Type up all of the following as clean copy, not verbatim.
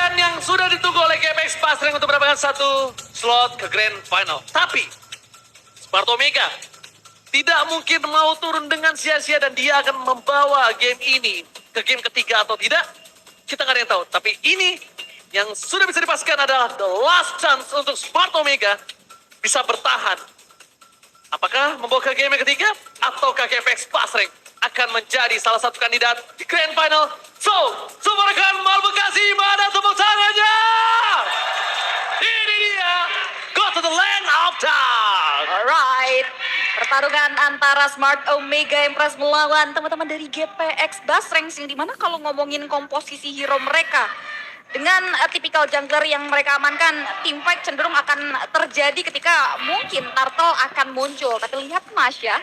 dan yang sudah ditunggu oleh GPX Pasreng untuk mendapatkan satu slot ke Grand Final. Tapi, Sparta Omega tidak mungkin mau turun dengan sia-sia dan dia akan membawa game ini ke game ketiga atau tidak. Kita nggak ada yang tahu. Tapi ini yang sudah bisa dipastikan adalah the last chance untuk Sparta Omega bisa bertahan. Apakah membawa ke game yang ketiga ataukah GPX Pasreng akan menjadi salah satu kandidat di Grand Final? So, semua rekan Mal Bekasi, mana tepuk tangannya? Ini dia, go to the land of down. Alright, pertarungan antara Smart Omega Empress melawan teman-teman dari GPX Basreng, yang dimana kalau ngomongin komposisi hero mereka dengan tipikal jungler yang mereka amankan, team fight cenderung akan terjadi ketika mungkin Turtle akan muncul. Tapi lihat Masya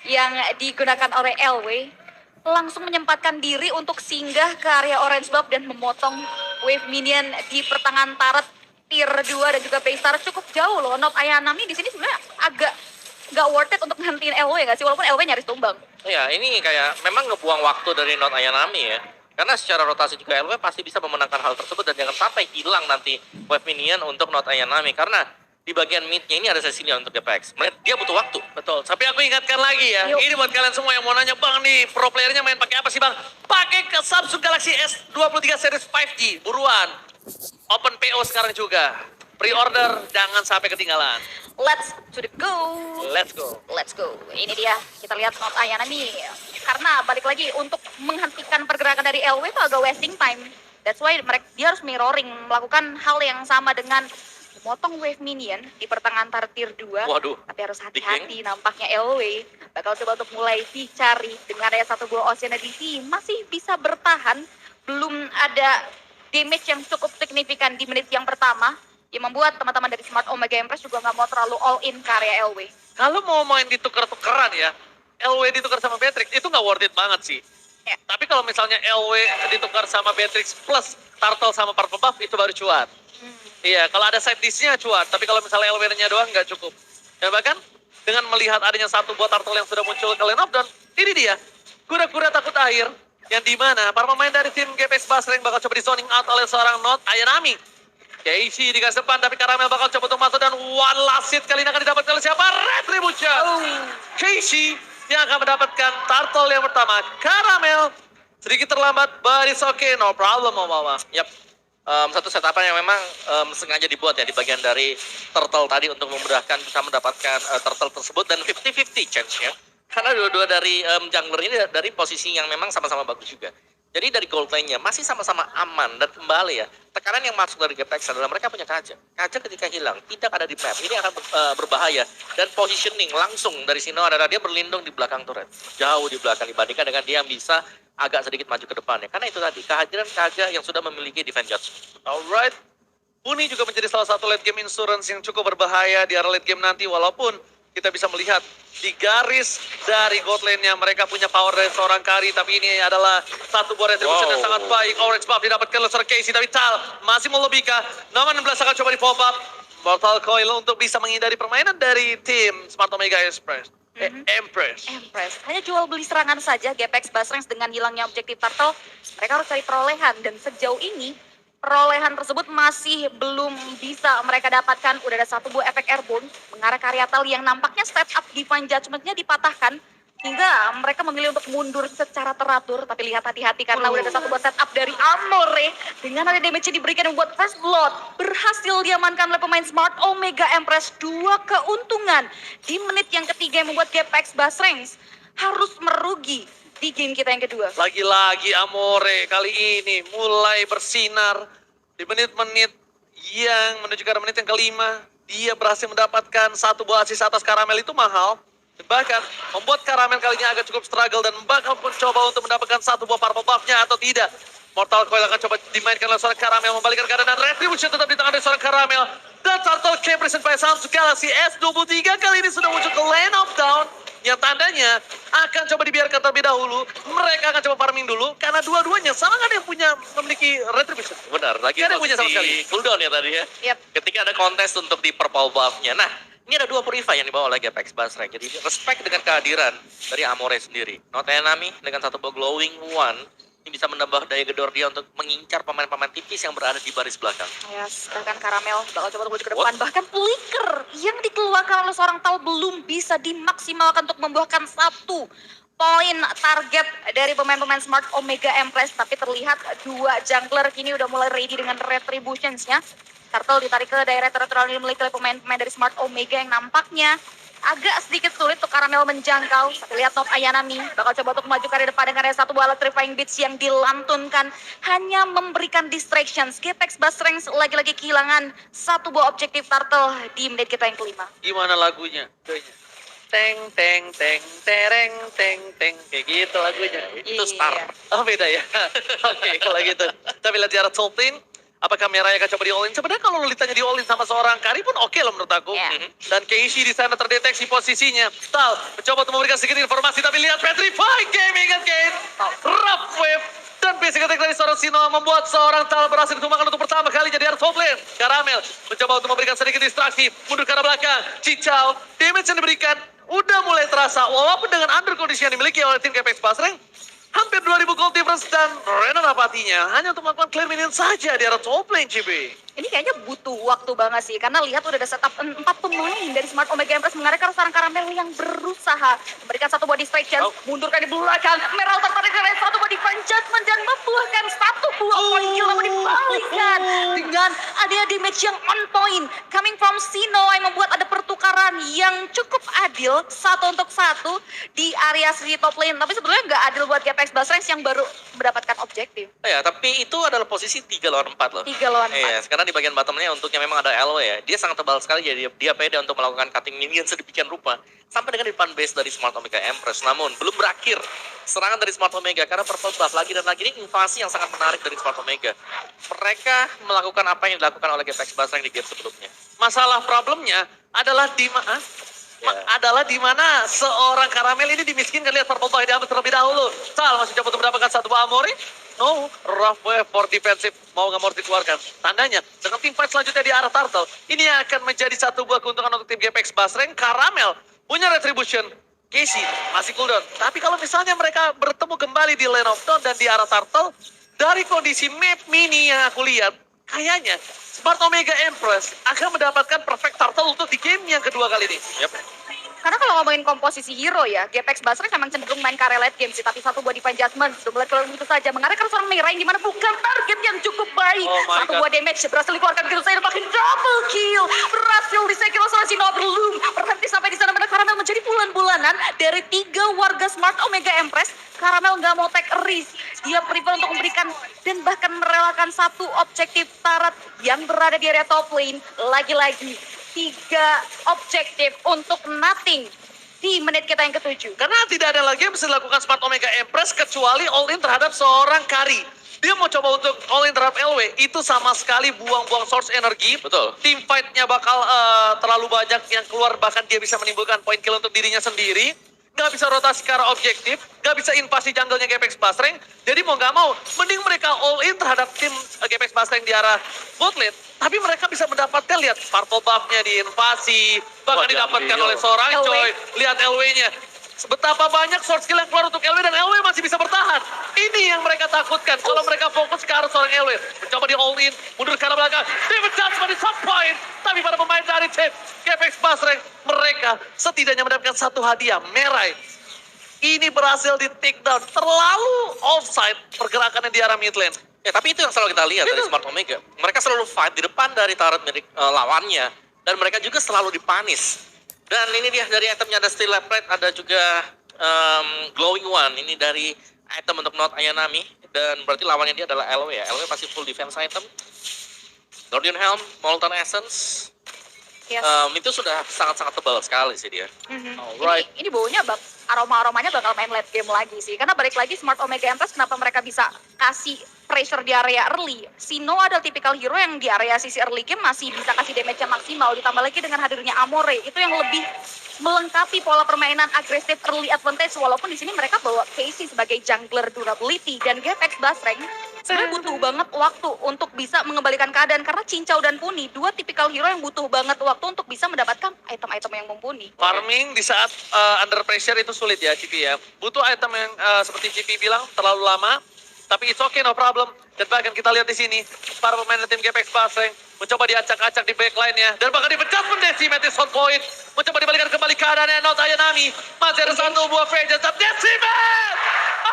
yang digunakan oleh LW langsung menyempatkan diri untuk singgah ke area orange buff dan memotong wave minion di pertengahan turret tier 2 dan juga base turret cukup jauh loh. Nob Ayanami di sini sebenarnya agak nggak worth it untuk ngantiin LW nggak sih, walaupun LW nyaris tumbang. Ya, ini kayak memang ngebuang waktu dari Not Ayanami ya. Karena secara rotasi juga LW pasti bisa memenangkan hal tersebut dan jangan sampai hilang nanti wave minion untuk Not Ayanami. Karena di bagian midnya ini ada Cecilia untuk GPX. Dia butuh waktu. Betul, tapi aku ingatkan lagi ya, Yuk. ini buat kalian semua yang mau nanya, Bang nih pro playernya main pakai apa sih Bang? Pakai ke Samsung Galaxy S23 series 5G, buruan. Open PO sekarang juga. Pre-order, jangan sampai ketinggalan. Let's to the go. Let's go. Let's go. Ini dia, kita lihat Not Ayanami. Karena balik lagi untuk menghentikan pergerakan dari LW itu agak wasting time. That's why dia harus mirroring, melakukan hal yang sama dengan memotong wave minion di pertengahan tier 2. Waduh. Tapi harus hati-hati, nampaknya LW bakal coba untuk mulai dicari dengan ada satu buah Ocean DC masih bisa bertahan. Belum ada damage yang cukup signifikan di menit yang pertama, yang membuat teman-teman dari Smart Omega Empress juga nggak mau terlalu all in ke area LW. Kalau mau main ditukar-tukeran ya, LW ditukar sama Beatrix, itu nggak worth it banget sih. Ya. Tapi kalau misalnya LW ditukar sama Beatrix plus Turtle sama Purple Buff, itu baru cuan. Iya, kalau ada side dish-nya cuan, tapi kalau misalnya LW-nya doang nggak cukup. Dan bahkan dengan melihat adanya satu buah Turtle yang sudah muncul ke lane up, dan ini dia, kuda-kuda takut air, yang dimana para pemain dari tim GPX Basreng bakal coba di zoning out oleh seorang Not Ayanami. Casey di garis depan, tapi Caramel bakal coba untuk masuk, dan one last hit kali ini akan didapatkan oleh siapa? Retribution! Casey yang akan mendapatkan Turtle yang pertama. Caramel sedikit terlambat, but it's okay, no problem, Mama. Yap. Satu setupan yang memang sengaja dibuat ya di bagian dari turtle tadi untuk memudahkan bisa mendapatkan turtle tersebut dan 50-50 chance-nya. Karena dua-dua dari jungler ini dari posisi yang memang sama-sama bagus juga. Jadi dari gold lane-nya masih sama-sama aman dan kembali ya. Tekanan yang masuk dari GPX adalah mereka punya Kaja. Kaja ketika hilang tidak ada di map. Ini akan berbahaya dan positioning langsung dari Sino adalah dia berlindung di belakang turret. Jauh di belakang dibandingkan dengan dia yang bisa agak sedikit maju ke depannya. Karena itu tadi, kehadiran Kaja yang sudah memiliki defense judgment. Alright. Uni juga menjadi salah satu late game insurance yang cukup berbahaya di area late game nanti. Walaupun kita bisa melihat di garis dari gold lane-nya mereka punya power dari seorang Kari. Tapi ini adalah satu buah retribution yang sangat baik. Orange buff didapatkan oleh seorang Casey. Tapi Tal masih melebihkan. Nomor 16 akan coba di pop up. Mortal Coil untuk bisa menghindari permainan dari tim Smart Omega Empress. Empress. Hanya jual beli serangan saja GPX Basreng dengan hilangnya objektif Turtle. Mereka harus cari perolehan dan sejauh ini perolehan tersebut masih belum bisa mereka dapatkan. Udah ada satu buah efek airborne mengarah ke area Tal yang nampaknya step up divine judgment-nya dipatahkan hingga mereka memilih untuk mundur secara teratur. Tapi lihat hati-hati karena udah ada satu buah setup dari Amore dengan ada damage yang diberikan membuat first blood berhasil diamankan oleh pemain Smart Omega Empress. 2 keuntungan di menit yang ketiga yang membuat GPX Basreng harus merugi di game kita yang kedua. Lagi-lagi Amore kali ini mulai bersinar di menit-menit yang menuju ke menit yang kelima. Dia berhasil mendapatkan satu buah assist atas Caramel, itu mahal. Bahkan membuat Caramel kali ini agak cukup struggle dan bakal pun coba untuk mendapatkan satu buah purple buff-nya atau tidak. Mortal Coil akan coba dimainkan oleh seorang Caramel, membalikkan keadaan dan Retribution tetap di tangan dari seorang Caramel. Dan Turtle Camp present by Samsung Galaxy S23 kali ini sudah muncul ke lane of down. Yang tandanya akan coba dibiarkan terlebih dahulu. Mereka akan coba farming dulu karena dua-duanya sama kan yang memiliki Retribution. Benar, lagi Nggak ada yang punya sama sekali. cooldown ya tadi ya. Yep. Ketika ada kontes untuk di purple buff-nya. Nah, ini ada dua purify yang dibawa oleh GPX Basreng. Jadi respect dengan kehadiran dari Amore sendiri. Not Enemy dengan satu buah glowing one Ini bisa menambah daya gedor dia untuk mengincar pemain-pemain tipis yang berada di baris belakang. Yes, bahkan Karamel bakal coba tunggu ke depan. Bahkan Flicker yang dikeluarkan oleh seorang Tal belum bisa dimaksimalkan untuk membuahkan 1 poin target dari pemain-pemain Smart Omega Empress. Tapi terlihat 2 jungler kini udah mulai ready dengan retributions-nya. Turtle ditarik ke daerah territorial yang dimiliki oleh pemain-pemain dari Smart Omega yang nampaknya agak sedikit sulit untuk Karamel menjangkau. Lihat Not Ayanami bakal coba untuk maju ke depan dengan satu buah electrifying beats yang dilantunkan. Hanya memberikan distractions. Gapex Basrangs lagi-lagi kehilangan 1 buah objektif Turtle di menit kita yang kelima. Gimana lagunya? Teng teng teng tereng teng teng kayak gitu lagunya. Itu Star. Oh beda ya. Oke kalau gitu. Kita lihat di arah top lane. Apakah Meraya akan coba di all in? Sebenarnya kalau Lolitanya di all in sama seorang Kari pun oke loh menurut aku. Yeah. Dan Keishi di sana terdeteksi posisinya. Tal mencoba untuk memberikan sedikit informasi tapi lihat Petrify Gaming again. Rough Wave. Dan basic attack dari seorang Sinoa membuat seorang Tal berhasil ditumbangkan untuk pertama kalinya di arah top lane. Karamel mencoba untuk memberikan sedikit distraksi. Mundur ke arah belakang. Cicau. Damage yang diberikan udah mulai terasa. Walaupun dengan under condition yang dimiliki oleh tim Gapex Basreng. Hampir 2000 gold difference dan Renan Apatinya hanya untuk melakukan clear minion saja di arah top lane, CB. Ini kayaknya butuh waktu banget sih, karena lihat udah ada setup 4 pemain dari Smart Omega Empress mengarahkan seorang Karamel yang berusaha memberikan 1 buah distraction, mundurkan di belakang, Meral tertarik dari 1 buah defense judgment dan membuahkan 1 buah point kill namun dibalikan dengan ada damage yang on point coming from Sino yang membuat ada pertukaran yang cukup adil 1 untuk 1 di area sisi top lane. Tapi sebetulnya nggak adil buat Gapex Basrangs yang baru mendapatkan objektif. Ya, tapi itu adalah posisi 3 lawan 4 loh. 3 lawan 4. Iya, sekarang di bagian bottomnya untuknya memang ada LW ya. Dia sangat tebal sekali jadi dia pede untuk melakukan cutting minion sedemikian rupa. Sampai dengan di depan base dari Smart Omega Empress. Namun belum berakhir serangan dari Smart Omega karena purple buff lagi dan lagi. Ini invasi yang sangat menarik dari Smart Omega. Mereka melakukan apa yang dilakukan oleh Gapex Basreng di game sebelumnya. Masalah problemnya adalah di mana adalah di mana seorang Karamel ini dimiskinkan. Lihat purple buff diambil terlebih dahulu. Sal masih coba untuk mendapatkan 1 buah Amori. No, rough wave for defensive. Mau nggak mau dikeluarkan. Tandanya, dengan tim fight selanjutnya di arah Turtle, ini akan menjadi 1 buah keuntungan untuk tim Gapex Basreng. Karamel punya retribution. Casey masih cooldown. Tapi kalau misalnya mereka bertemu kembali di Lane of Dawn dan di arah Turtle, dari kondisi map mini yang aku lihat, kayaknya Smart Omega Empress akan mendapatkan perfect Turtle untuk di game yang kedua kali ini. Yep. Karena kalau ngomongin komposisi hero ya, Gapex Basreng memang cenderung main kare late game sih, tapi 1 buah divine judgment sudah mulai keluar begitu saja. Mengarahkan seorang Merah yang dimana bukan target yang cukup baik. Oh my 1 God. buah damage berhasil dikeluarkan begitu saja, makin double kill. Berhasil disekir oleh seorang Sino belum berhenti sampai di sana. Benar Karamel menjadi bulan-bulanan dari 3 warga Smart Omega Empress. Karamel nggak mau take a risk. Dia prefer untuk memberikan dan bahkan merelakan 1 objektif Tarat yang berada di area top lane. Lagi-lagi 3 objektif untuk nothing di menit kita yang ke-7. Karena tidak ada lagi yang bisa dilakukan Smart Omega Empress kecuali all in terhadap seorang Kari. Dia mau coba untuk all in terhadap LW, itu sama sekali buang-buang source energi. Betul. Team fight-nya bakal terlalu banyak yang keluar, bahkan dia bisa menimbulkan point kill untuk dirinya sendiri. Nggak bisa rotasi ke arah objektif, nggak bisa invasi jungle-nya Gapex Basreng. Jadi mau nggak mau, mending mereka all in terhadap tim Gapex Basreng di arah bot lane. Tapi mereka bisa mendapatkan, lihat, purple buff-nya diinvasi, bahkan Wah, didapatkan diambil. oleh seorang LW. Choi. Lihat LW-nya. Betapa banyak short skill yang keluar untuk LW dan LW masih bisa bertahan. Ini yang mereka takutkan. Kalau mereka fokus ke arah seorang LW. Mencoba di all in, mundur ke arah belakang. David Johnson di top point. Tapi pada pemain dari tim Gapex Basreng, mereka setidaknya mendapatkan 1 hadiah. Merai. Ini berhasil di take down. Terlalu offside pergerakannya di arah mid lane. Ya, tapi itu yang selalu kita lihat dari Smart Omega. Mereka selalu fight di depan dari turret milik lawannya. Dan mereka juga selalu dipanis. Dan ini dia dari itemnya ada Steel Plate, ada juga Glowing One. Ini dari item untuk Not Ayanami. Dan berarti lawannya dia adalah LW ya. LW pasti full defense item. Guardian Helm, Molten Essence. Yes. Itu sudah sangat-sangat tebal sekali sih dia. Alright. Ini baunya aroma-aromanya bakal main late game lagi sih. Karena balik lagi Smart Omega Empress kenapa mereka bisa kasih pressure di area early. Sino adalah tipikal hero yang di area sisi early game masih bisa kasih damage-nya maksimal. Ditambah lagi dengan hadirnya Amore. Itu yang lebih melengkapi pola permainan agresif early advantage. Walaupun di sini mereka bawa Casey sebagai jungler durability. Dan Gapex Basreng sebenarnya butuh banget waktu untuk bisa mengembalikan keadaan. Karena Cincau dan Puni, 2 tipikal hero yang butuh banget waktu untuk bisa mendapatkan item-item yang mumpuni. Farming di saat under pressure itu sulit ya, Cipi ya. Butuh item yang seperti Cipi bilang terlalu lama. Tapi it's okay, no problem. Dan bahkan kita lihat di sini, para pemain tim GPX Basreng mencoba diacak-acak di backline-nya. Dan bahkan dipecah pun Decimated on point. Mencoba dibalikan kembali keadaannya Not Ayanami. Masih ada satu buah Vengeance. Decimated!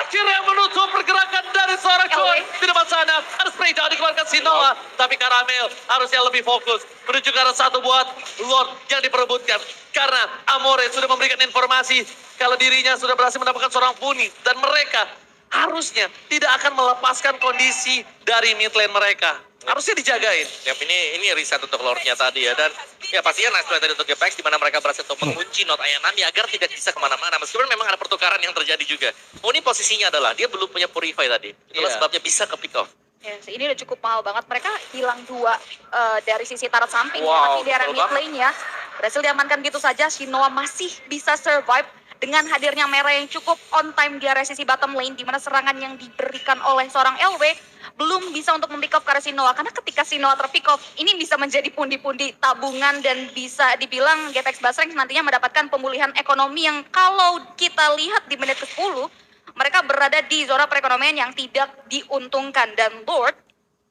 Akhirnya menutup pergerakan dari seorang Chuan. Di depan sana, ada spray down dikeluarkan Sinoa. Tapi Karamel harusnya lebih fokus. Menuju ke arah satu buat Lord yang diperebutkan. Karena Amore sudah memberikan informasi kalau dirinya sudah berhasil mendapatkan seorang Funi. Dan mereka harusnya tidak akan melepaskan kondisi dari mid lane mereka. Harusnya dijagain. Yap, ini reset untuk Lordnya tadi ya. Dan ya pastinya nice play tadi untuk GPX di mana mereka berhasil untuk mengunci Not Ayanami agar tidak bisa kemana-mana. Meskipun memang ada pertukaran yang terjadi juga. Oh, ini posisinya adalah dia belum punya Purify tadi. Itulah sebabnya bisa ke pick off. Yes, ini udah cukup mahal banget. Mereka hilang 2 dari sisi turret samping. Wow, Tapi di area betul mid lane-nya berhasil diamankan gitu saja. Shinoa masih bisa survive dengan hadirnya Merah yang cukup on time di area sisi bottom lane. Di mana serangan yang diberikan oleh seorang LW belum bisa untuk mempick off ke arah Shinoa. Karena ketika Shinoa terpick off, ini bisa menjadi pundi-pundi tabungan. Dan bisa dibilang GPX Basreng nantinya mendapatkan pemulihan ekonomi yang kalau kita lihat di menit ke-10, mereka berada di zona perekonomian yang tidak diuntungkan. Dan Lord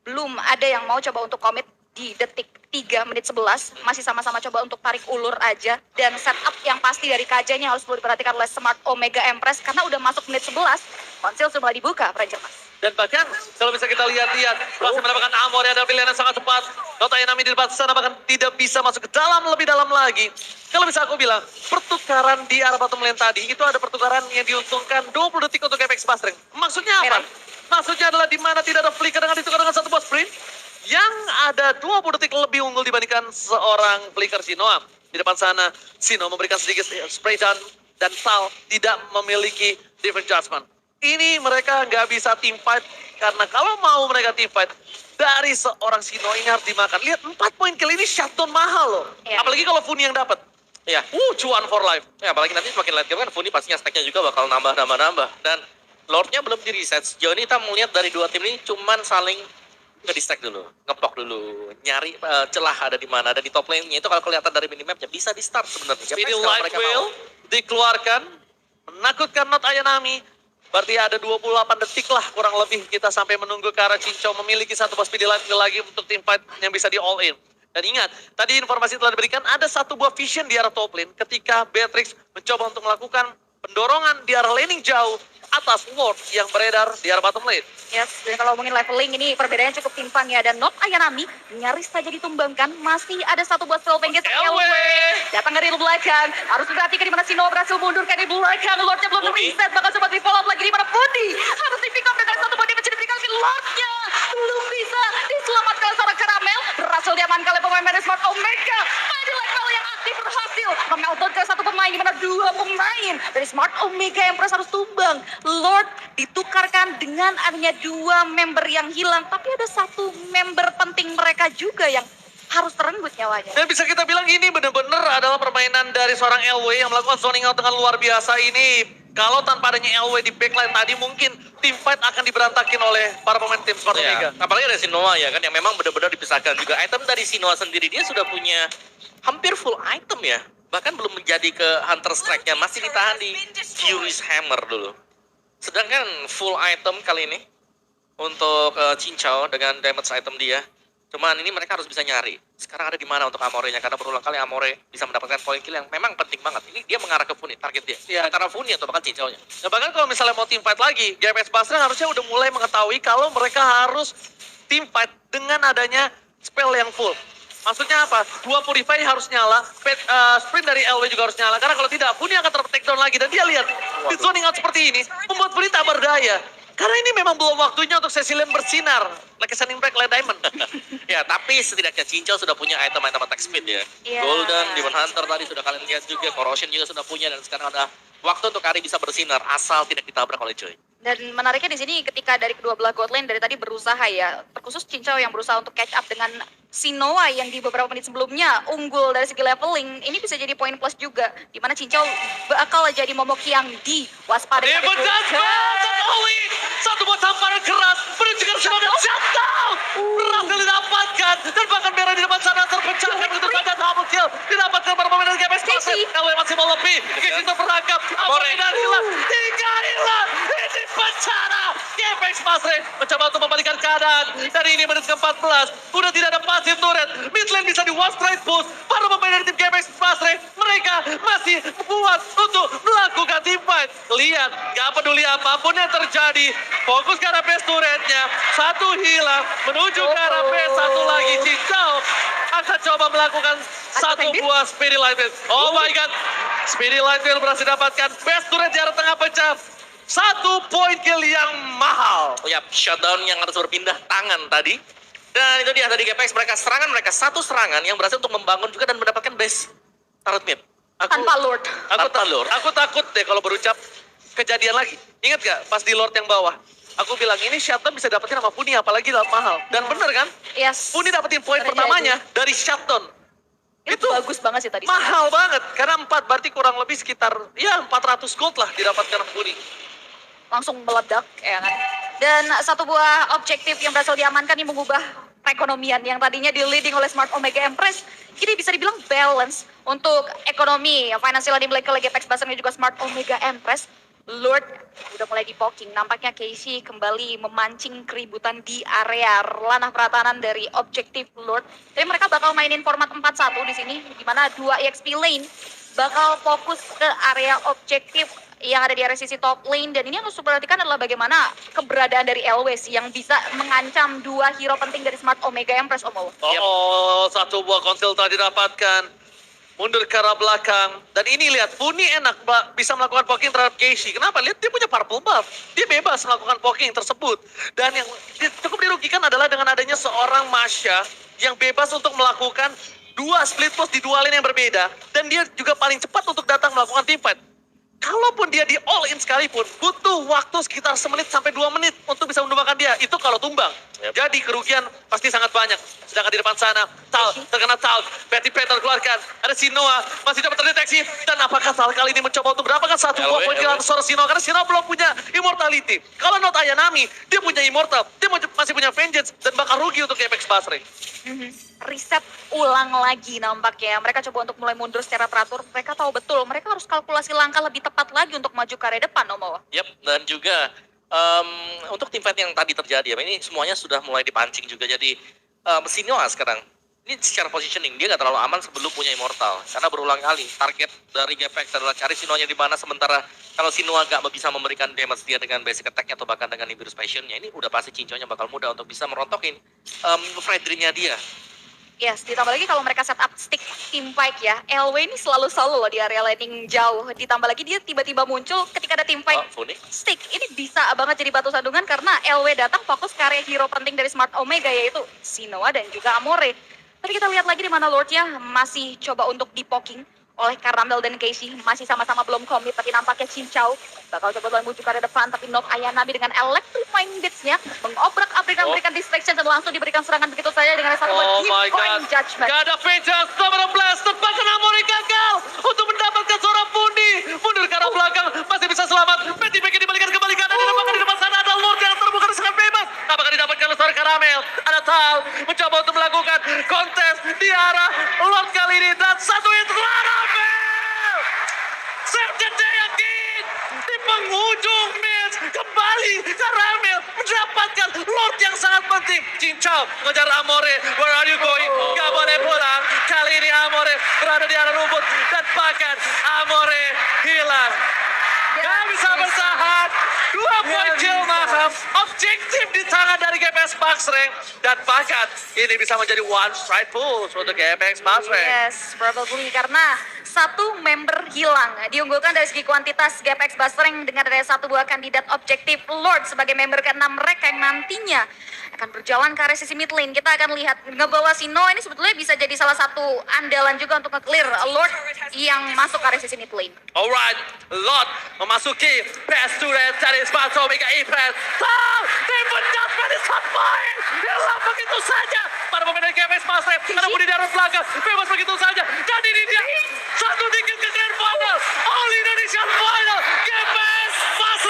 belum ada yang mau coba untuk komit di detik 3 menit 11. Masih sama-sama coba untuk tarik ulur aja. Dan setup yang pasti dari KJ-nya harus perlu diperhatikan oleh Smart Omega Empress. Karena udah masuk menit 11, konsil sudah mulai dibuka, Ranger Mas. Dan bahkan kalau bisa kita lihat-lihat, masih mendapatkan Amore, ada pilihan yang sangat tepat. Not Ayanami di depan sana bahkan tidak bisa masuk ke dalam lebih dalam lagi. Kalau bisa aku bilang, pertukaran di arah bottom lane tadi, itu ada pertukaran yang diuntungkan 20 detik untuk GPX Basreng. Maksudnya apa? Maksudnya adalah di mana tidak ada flicker dengan ditukar dengan satu bot sprint, yang ada 20 detik lebih unggul dibandingkan seorang flicker Shinoa. Di depan sana, Shino memberikan sedikit spray dan Sal tidak memiliki different judgment. Ini mereka nggak bisa team fight, karena kalau mau mereka team fight, dari seorang Shino ini harus dimakan. Lihat 4 poin kill ini shutdown mahal loh. Iya. Apalagi kalau Funi yang dapat. Ya, Cuan for life. ya apalagi nanti semakin late game kan Funi pastinya stacknya juga bakal nambah. Dan Lordnya belum di reset. Sejauh ini kita melihat dari dua tim ini cuman saling nge-distrack dulu, ngepok dulu, nyari celah ada di mana. Dan di top lane-nya itu kalau kelihatan dari minimapnya bisa di start sebenarnya. Speedy Kalau Light mereka Wheel mau. dikeluarkan, menakutkan Not Ayanami. Berarti ada 28 detik lah kurang lebih kita sampai menunggu ke arah Cincau memiliki satu buah Speedy Light Wheel lagi untuk tim fight yang bisa di all in. Dan ingat, tadi informasi telah diberikan ada satu buah vision di arah top lane ketika Beatrix mencoba untuk melakukan pendorongan di arah laning jauh atas Lord yang beredar di arah bottom lane. Yes, dan kalau ngomongin leveling ini perbedaannya cukup timpang ya. Dan Not Ayanami nyaris saja ditumbangkan. Masih ada satu buat spell Vengeance LW. Datang dari belakang. Harus diperhatikan di mana Shinoa berhasil mundurkan di belakang. Lordnya belum reset. Bakal coba di follow up lagi di mana Funi. Harus di pick up dengan satu body menjadi diberikan ke Lordnya. Belum bisa diselamatkan oleh seorang Karamel. Berhasil diamankan oleh pemain dari Smart Omega. Ada level yang aktif berhasil memeltdown ke satu pemain di mana 2 pemain dari Smart Omega yang harus tumbang. Lord ditukarkan dengan adanya 2 member yang hilang, tapi ada satu member penting mereka juga yang harus terenggut nyawanya. Dan bisa kita bilang ini benar-benar adalah permainan dari seorang LW yang melakukan zoning out dengan luar biasa ini. Kalau tanpa adanya LW di backline tadi mungkin tim fight akan diberantakin oleh para pemain tim Smart Omega. Apalagi ada Shinoa ya kan yang memang benar-benar dipisahkan juga. Item dari Shinoa sendiri dia sudah punya hampir full item ya. Bahkan belum menjadi ke Hunter Strike-nya, masih ditahan di Fury's Hammer dulu. Sedangkan full item kali ini untuk Cincau dengan damage item dia. Cuman ini mereka harus bisa nyari. Sekarang ada di mana untuk Amore-nya, karena berulang kali Amore bisa mendapatkan poin kill yang memang penting banget. Ini dia mengarah ke Funi, target dia. Iya. Antara Funi atau bahkan Cincau-nya. Nah, bahkan kalau misalnya mau team fight lagi, GPX Basreng harusnya udah mulai mengetahui kalau mereka harus team fight dengan adanya spell yang full. Maksudnya apa? 2 Purify harus nyala, sprint dari LW juga harus nyala. Karena kalau tidak, Funi akan take down lagi. Dan dia lihat, di zoning out seperti ini, membuat Funi tak berdaya. Karena ini memang belum waktunya untuk sesi lane bersinar. Like Shining Break, like Diamond. Ya, tapi setidaknya Cincau sudah punya item-item attack speed ya. Iya. Golden, Demon Hunter tadi sudah kalian lihat juga. Corrosion juga sudah punya. Dan sekarang ada waktu untuk Ari bisa bersinar asal tidak ditabrak oleh Joy. Dan menariknya di sini ketika dari kedua belah god lane dari tadi berusaha ya, terkhusus Cincau yang berusaha untuk catch up dengan Shinoa yang di beberapa menit sebelumnya unggul dari segi leveling, ini bisa jadi poin plus juga. Dimana Cincau bakal jadi momok yang diwaspadai. Demon satu buat tamparan keras, menuju ke sana dan shutdown. Berhasil didapatkan, dan bahkan merah di depan sana terpecahkan begitu saja. Double kill didapatkan para pemain dari GPX Basreng. LW masih mau lebih, Kiki terperangkap. Amore dan hilang, 3 hilang. Ini bencana. GPX GPX Pasre mencoba untuk membalikan keadaan. Dan ini menit ke-14. Udah tidak ada pasif turret. Mid lane bisa di one strike push. Para pemain dari tim GPX Pasre, mereka masih kuat untuk melakukan team fight. Lihat, gak peduli apapun yang terjadi. Fokus ke arah base turretnya. Satu hilang, menuju ke arah base. Satu lagi, Cincau akan coba melakukan satu buah Spirit Lightning. Oh my god, Spirit Lightning berhasil dapatkan. Base turret di arah tengah pecah. 1 poin kill yang mahal. Oh ya, shutdown yang harus berpindah tangan tadi. Dan itu dia tadi GPX mereka satu serangan yang berhasil untuk membangun juga dan mendapatkan base turret mid. Tanpa Lord. Aku takut deh kalau berucap kejadian lagi. Ingat gak pas di Lord yang bawah? Aku bilang ini shutdown bisa dapetin sama Puni apalagi mahal. Dan bener kan? Yes. Puni dapetin poin Terjadi. pertamanya dari shutdown. Itu bagus banget sih tadi. Mahal banget. Karena 4 berarti kurang lebih sekitar ya 400 gold lah didapatkan Puni. Langsung meledak ya kan. Dan satu buah objektif yang berhasil diamankan ini mengubah perekonomian yang tadinya di leading oleh Smart Omega Empress. Ini bisa dibilang balance untuk ekonomi finansial yang dimiliki oleh GPX Basel dan juga Smart Omega Empress. Lord udah mulai dipoking. Nampaknya Casey kembali memancing keributan di area ranah pertahanan dari objektif Lord. Tapi mereka bakal mainin format 4-1 di sini, di mana 2 EXP lane bakal fokus ke area objektif yang ada di area sisi top lane. Dan ini yang harus diperhatikan adalah bagaimana keberadaan dari Elwes yang bisa mengancam 2 hero penting dari Smart Omega Empress, Om. Oh, satu buah konsil telah didapatkan. Mundur ke arah belakang. Dan ini lihat, Puni enak bisa melakukan poking terhadap Casey. Kenapa? Lihat dia punya purple buff. Dia bebas melakukan poking tersebut. Dan yang cukup dirugikan adalah dengan adanya seorang Masha yang bebas untuk melakukan 2 split push di 2 lane yang berbeda. Dan dia juga paling cepat untuk datang melakukan team fight. Kalaupun dia di all in sekalipun, butuh waktu sekitar 1 menit sampai 2 menit untuk bisa menumbangkan dia. Itu kalau tumbang. Jadi kerugian pasti sangat banyak. Sedangkan di depan sana, Tal, terkena Tal. Betty Peter keluarkan. Ada Sinoa, masih dapat terdeteksi. Dan apakah Tal kali ini mencoba untuk mendapatkan satu buah poin kill seorang Sinoa? Karena Sinoa belum punya immortality. Kalau not Ayanami, dia punya immortal. Dia masih punya vengeance. Dan bakal rugi untuk Apex Basre. Riset ulang lagi nampaknya. Mereka coba untuk mulai mundur secara teratur. Mereka tahu betul, mereka harus kalkulasi langkah lebih tepat lagi untuk maju ke area depan, Om. Yap, dan juga untuk tim fight yang tadi terjadi, ini semuanya sudah mulai dipancing juga. Jadi Sinoa sekarang, ini secara positioning, dia nggak terlalu aman sebelum punya immortal. Karena berulang kali, target dari GPX adalah cari Sinoanya di mana, sementara kalau Sinoa nggak bisa memberikan damage dia dengan basic attack atau bahkan dengan Ibirus Passion-nya, ini udah pasti Cinconya bakal mudah untuk bisa merontokin Fredry-nya dia. Yes, ditambah lagi kalau mereka setup stick team fight ya. LW ini selalu solo loh di area landing jauh. Ditambah lagi dia tiba-tiba muncul ketika ada team fight. Stick ini bisa banget jadi batu sandungan karena LW datang fokus ke area hero penting dari Smart Omega yaitu Sinoa dan juga Amore. Tapi kita lihat lagi di mana Lordnya masih coba untuk dipoking oleh Caramel dan Casey. Masih sama-sama belum komit, tapi nampaknya Cincau bakal coba menuju ke area depan, tapi Not Ayanami dengan electrifying beats-nya mengobrak-abrik dan memberikan distraction dan langsung diberikan serangan begitu saja dengan satu deep point judgment. Gak ada vengeance, nomor 16, terbakar Amore gagal untuk mendapatkan seorang Pundi. Mundur ke arah belakang, masih bisa selamat. Betty Becky dibalikan kembali ke di depan sana ada Lord yang terbuka dengan bebas. Apakah didapatkan oleh seorang Caramel? Ada Tal, mencoba untuk melakukan kontes di arah Lord kali ini. Dan satu itu Caramel! Sergeant yakin di penghujung match kembali Caramel mendapatkan Lord yang sangat penting. Cincau mengejar Amore, where are you going? Gak boleh pulang. Kali ini Amore berada di arah rumput dan bahkan Amore hilang. Gak bisa bertahan. 2 poin kill mahal. Objektif di tangan dari GPX Basre. Dan bahkan ini bisa menjadi one strike push untuk GPX Basre. Yes, probably karena satu member hilang. Diunggulkan dari segi kuantitas GPX Basre dengan ada satu buah kandidat objektif Lord sebagai member ke-6 mereka yang nantinya akan berjalan ke area sisi mid lane. Kita akan lihat ngebawa Sino ini sebetulnya bisa jadi salah satu andalan juga untuk nge-clear Lord yang masuk ke area sisi mid lane. Alright, Lord memasuki best turret dari Smart Omega Empress. Demon Judgment is on fire. Hilang begitu saja para pemain dari GPX Basre. Ada Budi di arah belakang, bebas begitu saja. Dan ini